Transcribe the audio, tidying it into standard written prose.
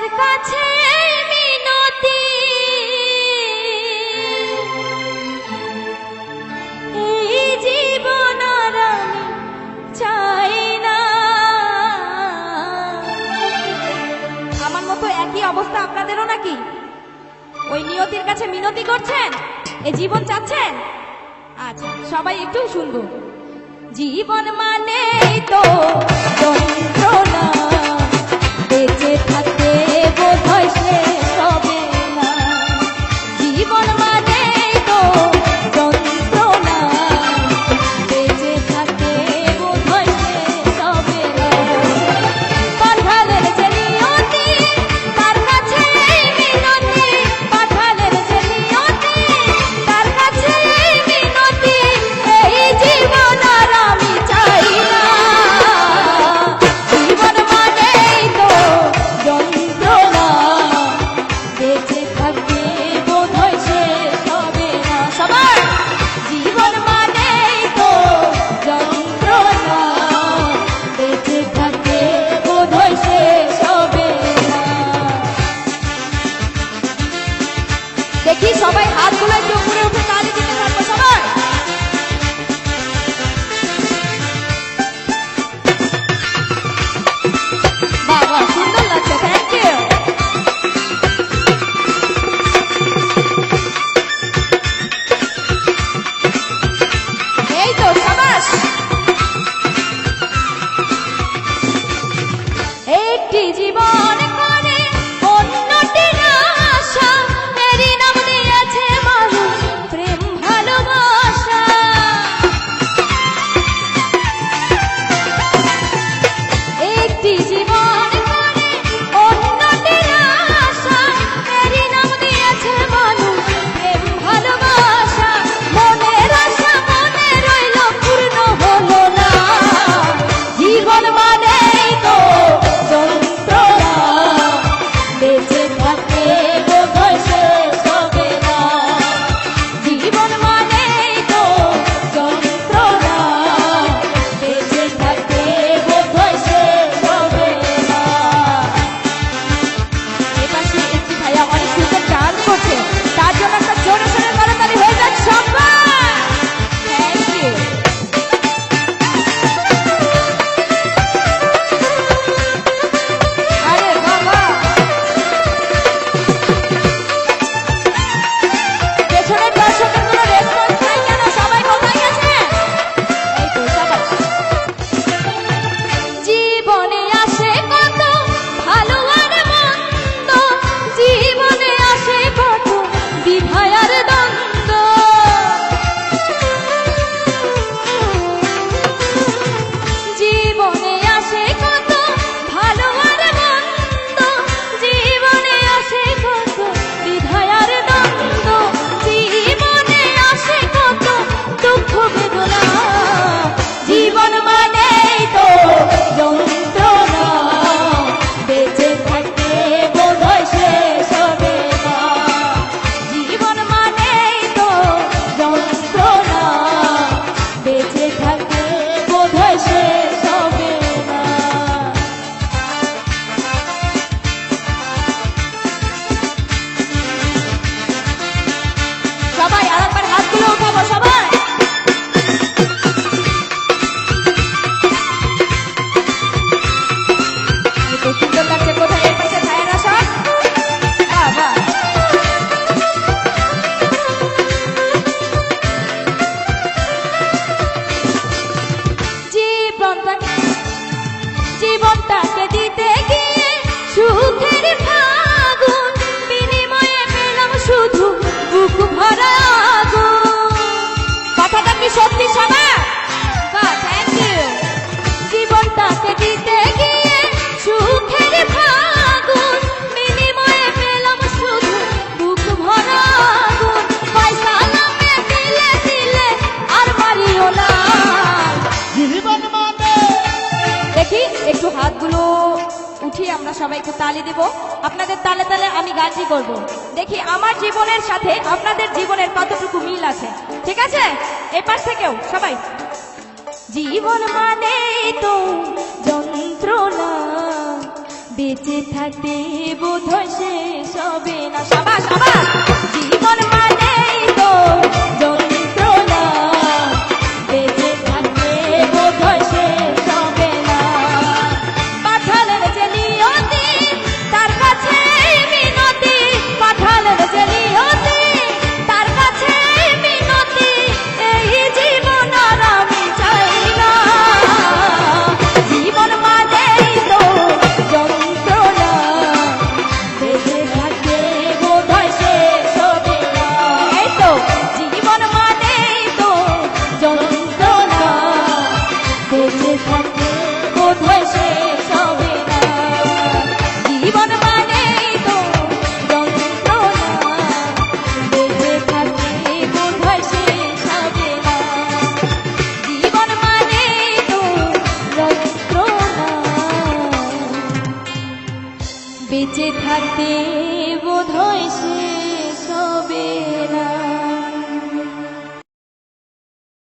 তার কাছে মিনতি, এই জীবন আর আমি চাই না। আমার মতো একই অবস্থা আপনাদেরও নাকি? ওই নিয়তির কাছে মিনতি করছেন, এই জীবন চাচ্ছেন? আচ্ছা, সবাই একটু শুনবো। জীবন মানে তো যন্ত্রণা, বেঁচে থাকতে বোধহয় শেষ হবে না। জীবন মানে তো যন্ত্রণা, বেঁচে থাকতে বোধহয় শেষ হবে না। পাঠালের যে নিয়তি, তার কাছে মিনতি, পাঠালের যে নিয়তি, তার কাছে মিনতি, এই জীবন আর আমি চাই না। জীবন মানেই তো যন্ত্রণা, বেঁচে থাকতে বোধহয় শেষ হবে না। সবার জীবন মানেই তো যন্ত্রণা, বেঁচে থাকতে বোধহয় শেষ হবে না। দেখি সবাই হাতগুলো একটু উপরে উঠে তালি দিতে থাকবো সবাই। বাবা সুন্দর লাগছে, থ্যাংক ইউ। এই তো সাবাস। একটি জীবন করে অন্যটির আশা, এরই নাম দিয়েছে মানুষ প্রেম ভালোবাসা। একটি জীবন করে অন্যটির আশা, এরই নাম দিয়েছে মানুষ প্রেম ভালোবাসা। মনের আশা মনে রইল, পূর্ণ হলো না। জীবন মানেই তো যন্ত্রণা, বেঁচে থাকতে বোধহয় শেষ হবে না। জীবন মানেই তো যন্ত্রণা, বেঁচে থাকতে বোধহয় শেষ হবে না। এপাশে একটি ভাইয়া অনেক সুন্দর ডান্স করছে, তার জন্য একটা জোরে সোরে করতালি হয়ে যাক সবাই। Thank you. আরে বাবা, পেছনের দর্শকের কোনো রেসপন্স নাই কেন? সবাই কোথায় গেছে? এই তো সবাই। জীবনে আসে কত ভালো আর মন্দ, জীবনে আসে কত বিভয় আর দ্বন্দ্ব। জীবনে আসে কত ভালো আর মন্দ, জীবনে আসে কত বিভয় আর দ্বন্দ্ব। জীবনে আসে কত দুঃখ বেদনা, জীবন মানেই তো যন্ত্রণা, বেঁচে থাকতে বোধহয় শেষ হবে না। জীবন মানেই তো যন্ত্রণা, বেঁচে থাকতে বোধহয় শেষ হবে না। সবাই আরেকবার হাতগুলো উঠাবো সবাই। এই তো সুন্দর লাগছে। কোথায় এর পাশে ভাইয়েরা সব? বাবা জীবনটাকে দিতে গিয়ে সুখের ফাগুন, বিনিময়ে পেলাম শুধু বুক ভরা আগুন। কথাটা কি সত্যি সবার? বাহ, থ্যাংক ইউ। জীবনটাকে দিতে গিয়ে সুখের ফাগুন, বিনিময়ে পেলাম শুধু বুক ভরা আগুন। পয়সা নামে দিলে দিলে আর মারিও না। জীবন মানে দেখি একটু হাতগুলো উঠিয়ে আমরা সবাই একটু তালি দিব। আপনাদের তালে তালে আমি গানটি করব। দেখি আমার জীবনের সাথে আপনাদের জীবনের কতটুকু মিল আছে। ঠিক আছে? এপাশ থেকেও সবাই। জীবন মানে তো যন্ত্রণা, বেঁচে থাকতে বোধহয় শেষ হবে না। সাবাস সাবাস। জীবন মানেই তো যন্ত্রণা, বেঁচে থাকতে বোধহয় শেষ হবে না। পাঠালের যে নিয়তি তার কাছে মিনতি, পাঠালের যে নিয়তি তার কাছে মিনতি, এই জীবন আর আমি চাই না। জীবন মানেই তো যন্ত্রণা, বেঁচে থাকতে বোধহয় শেষ হবে না। এই তো জীবন মানেই তো যন্ত্রণা, বেঁচে থাকতে বোধহয় শেষ হবে না। জীবন মানেই তো যন্ত্রণা, বেঁচে থাকতে বোধহয় শেষ হবে না। জীবন মানেই তো যন্ত্রণা, বেঁচে থাকতে বোধহয়